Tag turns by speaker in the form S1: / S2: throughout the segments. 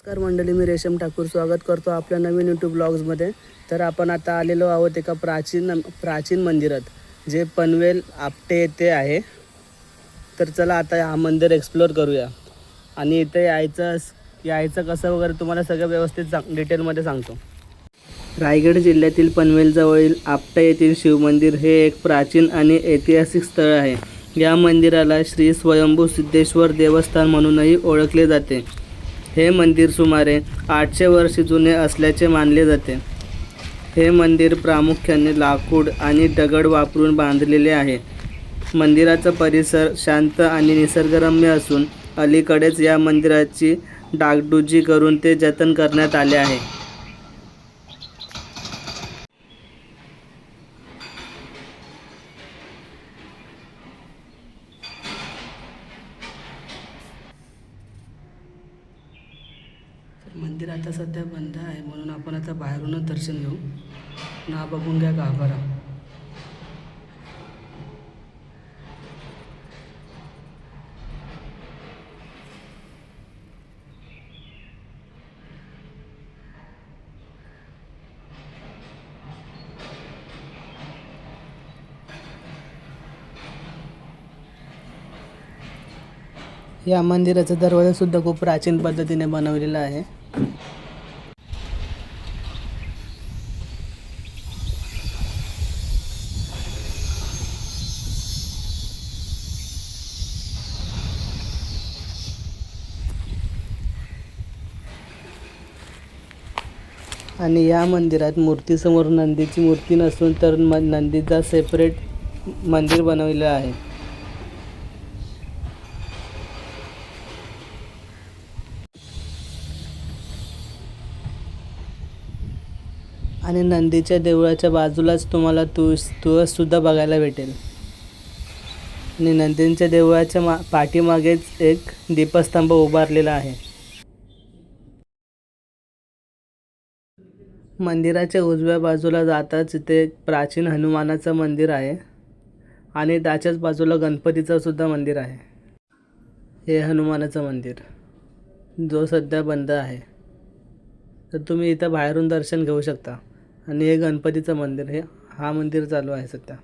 S1: नमस्कार मंडळी, मी रेशम ठाकूर स्वागत करतो आपल्या नवीन यूट्यूब ब्लॉग्समध्ये. तर आपण आता आलेलो आहोत एका प्राचीन मंदिरात जे पनवेल आपटे येथे आहे. तर चला आता हा मंदिर एक्सप्लोअर करूया आणि इथे यायचं कसं वगैरे तुम्हाला सगळं व्यवस्थित डिटेलमध्ये सांगतो. रायगड जिल्ह्यातील पनवेलजवळील आपटा येथील शिवमंदिर हे एक प्राचीन आणि ऐतिहासिक स्थळ आहे. या मंदिराला श्री स्वयंभू सिद्धेश्वर देवस्थान म्हणूनही ओळखले जाते. हे मंदिर सुमारे 800 वर्ष जुने असल्याचे मानले जाते. हे मंदिर प्रामुख्याने लाकूड आणि दगड वापरून बांधलेले आहे. मंदिराचा परिसर शांत आणि निसर्गरम्य असून अलीकडेच या मंदिराची डागडुजी करून ते जतन करण्यात आले आहे. मंदिर आता सध्या बंद आहे म्हणून आपण आता बाहेरूनच दर्शन घेऊ ना. बघून घ्या गाभारा. या मंदिराचा दरवाजा सुद्धा खूप प्राचीन पद्धतीने बनवलेला आहे. आणि या मंदिरात मूर्तीसमोर नंदीची मूर्ती नसून तर नंदीचा सेपरेट मंदिर बनवलेलं आहे. आणि नंदीच्या देवळाच्या बाजूलाच तुम्हाला तुळससुद्धा बघायला भेटेल. आणि नंदींच्या देवळाच्या पाठीमागेच एक दीपस्तंभ उभारलेला आहे. मंदिराच्या उजव्या बाजूला जाताच इथे एक प्राचीन हनुमानाचं मंदिर आहे आणि त्याच्याच बाजूला गणपतीचं सुद्धा मंदिर आहे. हे हनुमानाचं मंदिर जो सध्या बंद आहे. तर तुम्ही इथं बाहेरून दर्शन घेऊ शकता. आणि हे गणपतीचं मंदिर हा मंदिर चालू आहे सध्या.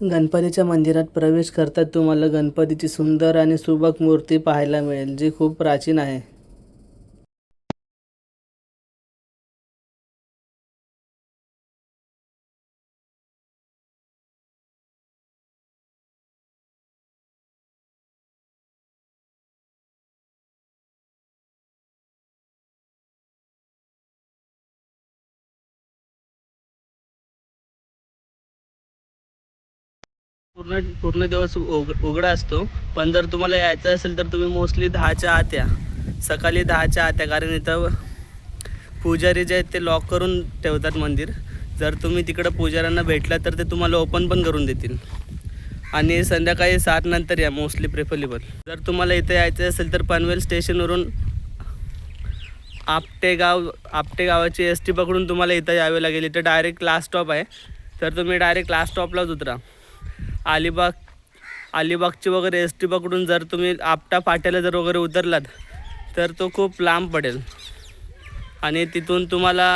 S1: गणपतीच्या मंदिरात प्रवेश करतात तुम्हाला गणपतीची सुंदर आणि सुबक मूर्ती पाहायला मिळेल जी खूप प्राचीन आहे. पूर्ण दिवस उघडा असतो. पण जर तुम्हाला यायचं असेल तर तुम्ही मोस्टली 10च्या आत या. सकाळी 10च्या आत या, कारण इथं पुजारी जे आहेत ते लॉक करून ठेवतात मंदिर. जर तुम्ही तिकडं पुजाऱ्यांना भेटला तर ते तुम्हाला ओपन पण करून देतील. आणि संध्याकाळी 7 नंतर या मोस्टली प्रेफरेबल. जर तुम्हाला इथे यायचं असेल तर पनवेल स्टेशनवरून आपटे गावाची ST पकडून तुम्हाला इथं यावे लागेल. इथं डायरेक्ट लास्ट स्टॉप आहे. तर तुम्ही डायरेक्ट लास्ट स्टॉपलाच उतरा. अलिबागची वगैरे ST पकडून जर तुम्ही आपटा फाट्याला जर वगैरे उतरलात तर तो खूप लांब पडेल. आणि तिथून तुम्हाला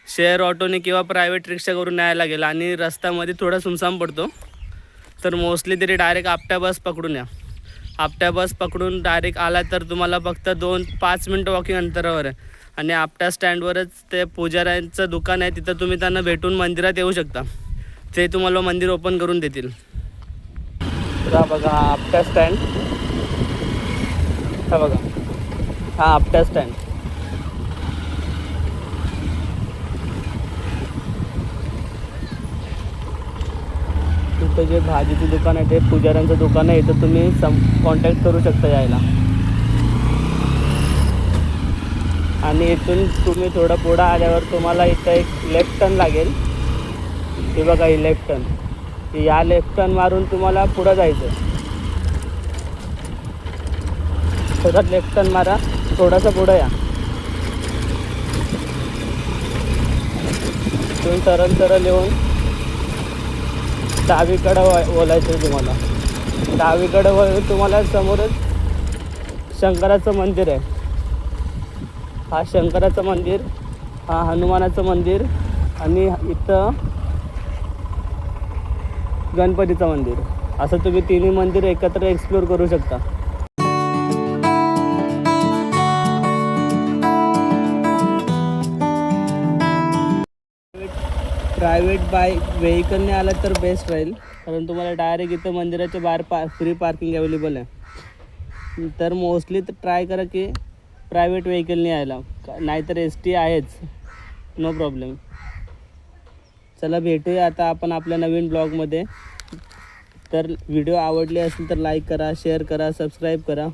S1: शेअर ऑटोने किंवा प्रायव्हेट रिक्षा करून न्यायला लागेल. आणि रस्त्यामध्ये थोडा सुमसाम पडतो. तर मोस्टली तरी डायरेक्ट आपटा बस पकडून या. आपटा बस पकडून डायरेक्ट आला तर तुम्हाला फक्त 2-5 मिनटं वॉकिंग अंतरावर आहे. आणि आपटा स्टँडवरच ते पुजाऱ्यांचं दुकान आहे. तिथं तुम्ही त्यांना भेटून मंदिरात येऊ शकता. ते तुम्हाला मंदिर ओपन करून देतील. हा बघा हा आपटा स्टँड. हा बघा हा आपटा स्टँड. इथं जे भाजीचं दुकान आहे ते पुजाऱ्यांचं दुकान आहे. इथं तुम्ही कॉन्टॅक्ट करू शकता यायला. आणि इथून तुम्ही थोडं पुढं आल्यावर तुम्हाला इथं एक लेफ्ट टर्न लागेल. हे बघा ही लेफ्ट टर्न. या लेफ्ट टर्न मारून तुम्हाला पुढं जायचं. थोडा लेफ्ट टर्न मारा, थोडंसं पुढं या. इथून सरळ सरळ येऊन डावीकडं बोलायचं आहे तुम्हाला. डावीकडं वळून तुम्हाला समोरच शंकराचं मंदिर आहे. हा शंकराचं मंदिर, हा हनुमानाचं मंदिर आणि इथं गणपतीचं मंदिर, असं तुम्ही तिन्ही मंदिर एकत्र एक्सप्लोर करू शकता. प्रायव्हेट व्हेकलने आला तर बेस्ट राहील, कारण तुम्हाला डायरेक्ट इथं मंदिराच्या बाहेर फ्री पार्किंग अवेलेबल आहे. तर मोस्टली तर ट्राय करा की प्रायव्हेट व्हेकलने यायला, नाहीतर ST आहेच, नो प्रॉब्लेम. चला भेटूया आता आपण आपल्या नवीन ब्लॉगमध्ये. तर व्हिडिओ आवडले असेल तर लाईक करा, शेअर करा, सबस्क्राईब करा.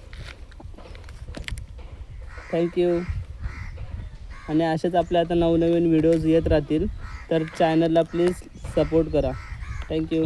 S1: थँक्यू. आणि असेच आपल्या आता नवनवीन व्हिडिओज येत राहतील, तर चॅनलला प्लीज सपोर्ट करा. थँक्यू.